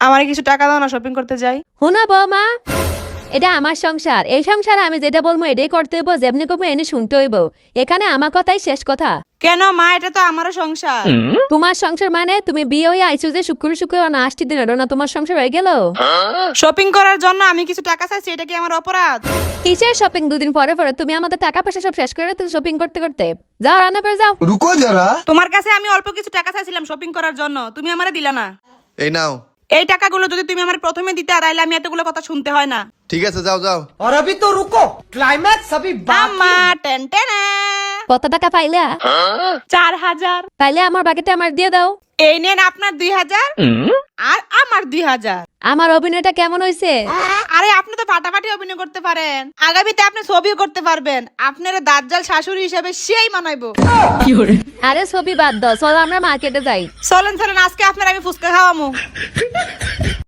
আমার কিছু টাকা দাও না, শপিং করতে যাই। হুনা বৌমা, এটা আমার সংসার। এই সংসার আমি যেটা বলবো এটাই করতে হইব, যেমনি করবো এনে শুনতে হইব। এখানে আমার কথাই শেষ কথা। কেন মা, এটা তো আমারও সংসার। তোমার সংসার মানে তুমি বিয়ে হয়ে আইছো যে শুক্র না আসতে দিন না, তোমার সংসার হয়ে গেল। শপিং করার জন্য আমি কিছু টাকা চাইছি, এটা কি আমার অপরাধ? কিসের শপিং? দুদিন পরে পরে তুমি আমাদের টাকা পয়সা সব শেষ করে তুমি শপিং করতে করতে যাও, রান্না করে যাও। रुको जरा। তোমার কাছে আমি অল্প কিছু টাকা চাইছিলাম শপিং করার জন্য, তুমি আমারে দিলা না। এই নাও। এই টাকাগুলো যদি তুমি আমার প্রথমে দিতে, তাহলে আমি এতগুলো কথা শুনতে হয় না। ঠিক আছে, যাও যাও। और अभी तो रुको, क्लाइमैक्स अभी আম্মা টেন টেনে। কত টাকা পাইলা? 4000। তাইলে আমার বাকিটা আমার দিয়ে দাও। এই নেন আপনার 2000 আর আমার 2000। আমার অভিনয়টা কেমন হয়েছে? আরে আপনি তো ফাটাফাটি অভিনয় করতে পারেন, আগামীতে আপনি ছবিও করতে পারবেন। আপনার দাজ্জাল শাশুড়ি হিসেবে সেই মানাইবো। আরে ছবি বাদ দাও, চলো আমরা মার্কেটে যাই। চলেন চলেন, আজকে আপনার আমি ফুচকা খাওয়ামু।